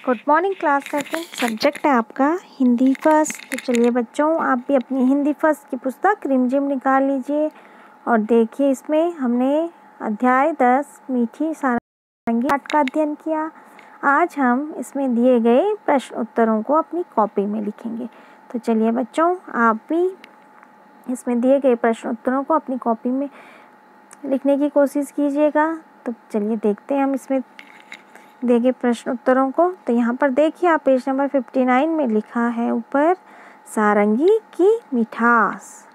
Good morning class second. Subject है आपका Hindi first. तो चलिए बच्चों, आप भी अपनी हिंदी फर्स्ट की पुस्तक रिमझिम निकाल लीजिए और देखिए इसमें हमने अध्याय 10 मीठी सारंगी पाठ का अध्ययन किया। आज हम इसमें दिए गए प्रश्न उत्तरों को अपनी कॉपी में लिखेंगे। तो चलिए बच्चों, आप भी इसमें दिए गए प्रश्न उत्तरों को अपनी कॉपी में लिखने की कोशिश कीजिएगा। तो चलिए देखते हैं हम इसमें दिए गए प्रश्न उत्तरों को। तो यहाँ पर देखिए, आप पेज नंबर 59 में लिखा है ऊपर सारंगी की मिठास।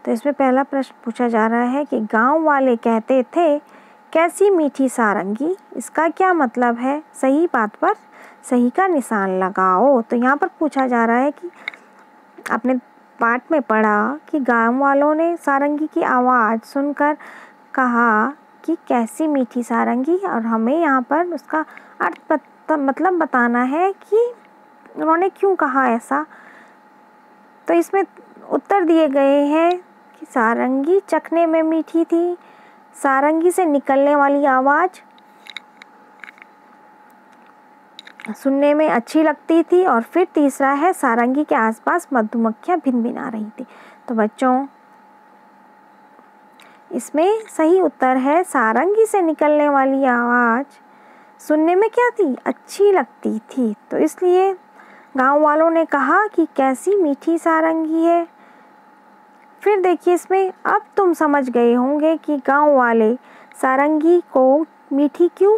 तो इसमें पहला प्रश्न पूछा जा रहा है कि गांव वाले कहते थे कैसी मीठी सारंगी, इसका क्या मतलब है? सही बात पर सही का निशान लगाओ। तो यहाँ पर पूछा जा रहा है कि आपने पाठ में पढ़ा कि गांव वालों ने सारंगी की आवाज़ सुनकर कहा कि कैसी मीठी सारंगी, और हमें यहाँ पर उसका मतलब बताना है कि उन्होंने क्यों कहा ऐसा। तो इसमें उत्तर दिए गए हैं कि सारंगी चखने में मीठी थी, सारंगी से निकलने वाली आवाज़ सुनने में अच्छी लगती थी, और फिर तीसरा है सारंगी के आसपास मधुमक्खियाँ भिनभिना रही थी। तो बच्चों, इसमें सही उत्तर है सारंगी से निकलने वाली आवाज़ सुनने में क्या थी? अच्छी लगती थी। तो इसलिए गांव वालों ने कहा कि कैसी मीठी सारंगी है। फिर देखिए इसमें, अब तुम समझ गए होंगे कि गांव वाले सारंगी को मीठी क्यों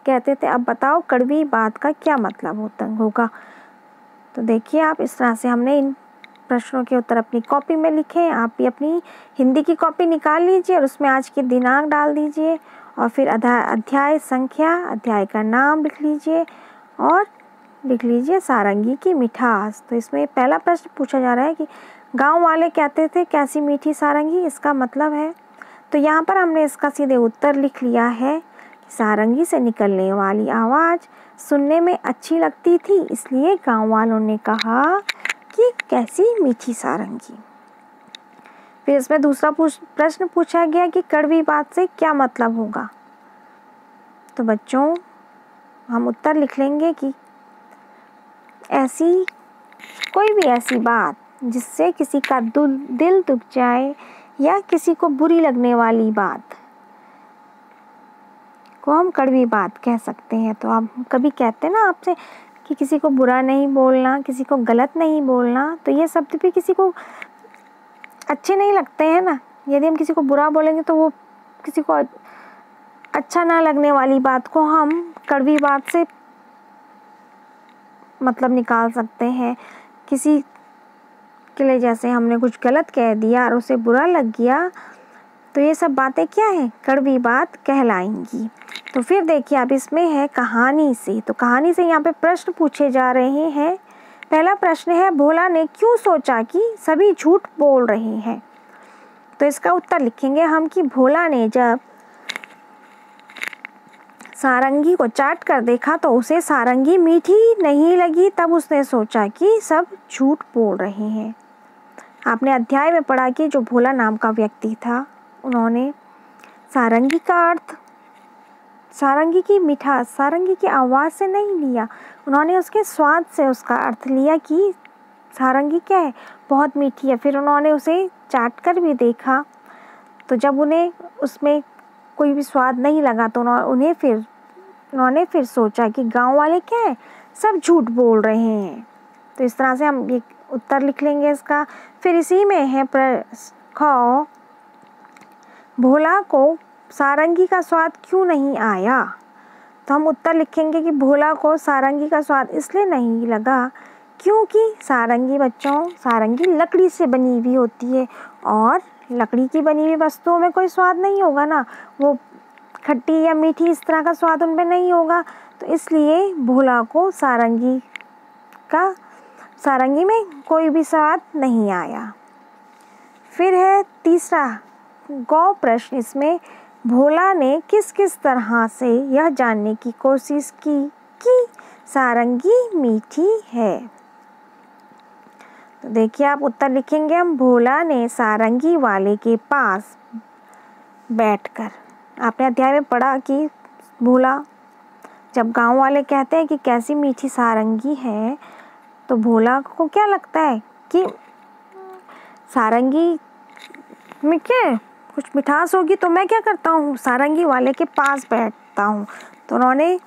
कहते थे। अब बताओ कड़वी बात का क्या मतलब होगा। तो देखिए, आप इस तरह से हमने इन प्रश्नों के उत्तर अपनी कॉपी में लिखे। आप भी अपनी हिंदी की कॉपी निकाल लीजिए और उसमें आज की दिनांक डाल दीजिए, और फिर अध्याय संख्या, अध्याय का नाम लिख लीजिए और लिख लीजिए सारंगी की मिठास। तो इसमें पहला प्रश्न पूछा जा रहा है कि गांव वाले कहते थे कैसी मीठी सारंगी, इसका मतलब है। तो यहाँ पर हमने इसका सीधे उत्तर लिख लिया है कि सारंगी से निकलने वाली आवाज़ सुनने में अच्छी लगती थी, इसलिए गाँव वालों ने कहा कि कैसी मीठी सारंगी। फिर इसमें दूसरा प्रश्न पूछा गया कि कड़वी बात से क्या मतलब होगा। तो बच्चों, हम उत्तर लिख लेंगे कि ऐसी कोई भी ऐसी बात जिससे किसी का दिल दुख जाए या किसी को बुरी लगने वाली बात को हम कड़वी बात कह सकते हैं। तो आप कभी कहते हैं ना आपसे कि किसी को बुरा नहीं बोलना, किसी को गलत नहीं बोलना, तो ये शब्द भी किसी को अच्छे नहीं लगते हैं ना। यदि हम किसी को बुरा बोलेंगे तो वो किसी को अच्छा ना लगने वाली बात को हम कड़वी बात से मतलब निकाल सकते हैं। किसी के लिए जैसे हमने कुछ गलत कह दिया और उसे बुरा लग गया, तो ये सब बातें क्या है? कड़वी बात कहलाएंगी। तो फिर देखिए, आप इसमें है कहानी से। तो कहानी से यहाँ पे प्रश्न पूछे जा रहे हैं। पहला प्रश्न है, भोला ने क्यों सोचा कि सभी झूठ बोल रहे हैं। तो इसका उत्तर लिखेंगे हम कि भोला ने जब सारंगी को चाट कर देखा तो उसे सारंगी मीठी नहीं लगी, तब उसने सोचा कि सब झूठ बोल रहे हैं। आपने अध्याय में पढ़ा कि जो भोला नाम का व्यक्ति था, उन्होंने सारंगी का अर्थ सारंगी की मिठास, सारंगी की आवाज़ से नहीं लिया, उन्होंने उसके स्वाद से उसका अर्थ लिया कि सारंगी क्या है? बहुत मीठी है। फिर उन्होंने उसे चाट कर भी देखा, तो जब उन्हें उसमें कोई भी स्वाद नहीं लगा तो उन्होंने फिर सोचा कि गांव वाले क्या है? सब झूठ बोल रहे हैं। तो इस तरह से हम ये उत्तर लिख लेंगे इसका। फिर इसी में है ख, भोला को सारंगी का स्वाद क्यों नहीं आया। तो हम उत्तर लिखेंगे कि भोला को सारंगी का स्वाद इसलिए नहीं लगा क्योंकि सारंगी लकड़ी से बनी हुई होती है, और लकड़ी की बनी हुई वस्तुओं में कोई स्वाद नहीं होगा ना, वो खट्टी या मीठी इस तरह का स्वाद उनमें नहीं होगा। तो इसलिए भोला को सारंगी में कोई भी स्वाद नहीं आया। फिर है तीसरा गौ प्रश्न। इसमें भोला ने किस किस तरह से यह जानने की कोशिश की कि सारंगी मीठी है। तो देखिए, आप उत्तर लिखेंगे हम, भोला ने सारंगी वाले के पास बैठकर। आपने अध्याय में पढ़ा कि भोला जब गांव वाले कहते हैं कि कैसी मीठी सारंगी है, तो भोला को क्या लगता है कि सारंगी में क्या कुछ मिठास होगी, तो मैं क्या करता हूँ, सारंगी वाले के पास बैठता हूँ। तो उन्होंने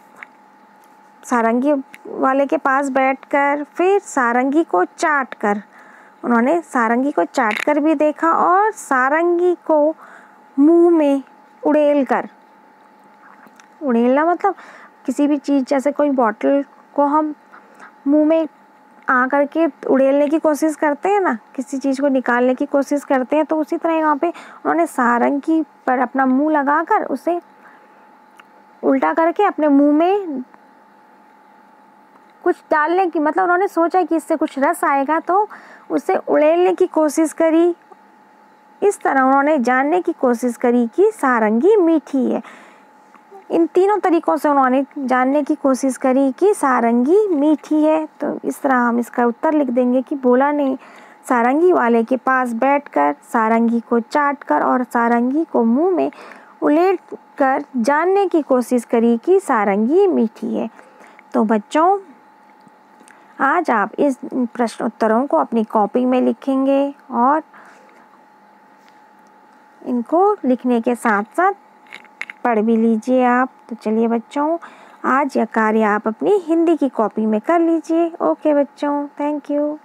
सारंगी वाले के पास बैठकर फिर सारंगी को चाट कर भी देखा और सारंगी को मुंह में उड़ेलना मतलब किसी भी चीज़, जैसे कोई बॉटल को हम मुंह में करके उड़ेलने की कोशिश करते हैं ना, किसी चीज़ को निकालने की कोशिश करते हैं, तो उसी तरह यहाँ पे उन्होंने सारंगी पर अपना मुंह लगाकर उसे उल्टा करके अपने मुंह में कुछ डालने की, मतलब उन्होंने सोचा कि इससे कुछ रस आएगा, तो उसे उड़ेलने की कोशिश करी। इस तरह उन्होंने जानने की कोशिश करी कि सारंगी मीठी है। इन तीनों तरीक़ों से उन्होंने जानने की कोशिश करी कि सारंगी मीठी है। तो इस तरह हम इसका उत्तर लिख देंगे कि भोला ने सारंगी वाले के पास बैठकर सारंगी को चाटकर और सारंगी को मुंह में उड़ेलकर जानने की कोशिश करी कि सारंगी मीठी है। तो बच्चों, आज आप इस प्रश्न उत्तरों को अपनी कॉपी में लिखेंगे और इनको लिखने के साथ साथ पढ़ भी लीजिए आप। तो चलिए बच्चों, आज यह कार्य आप अपनी हिंदी की कॉपी में कर लीजिए। ओके बच्चों, थैंक यू।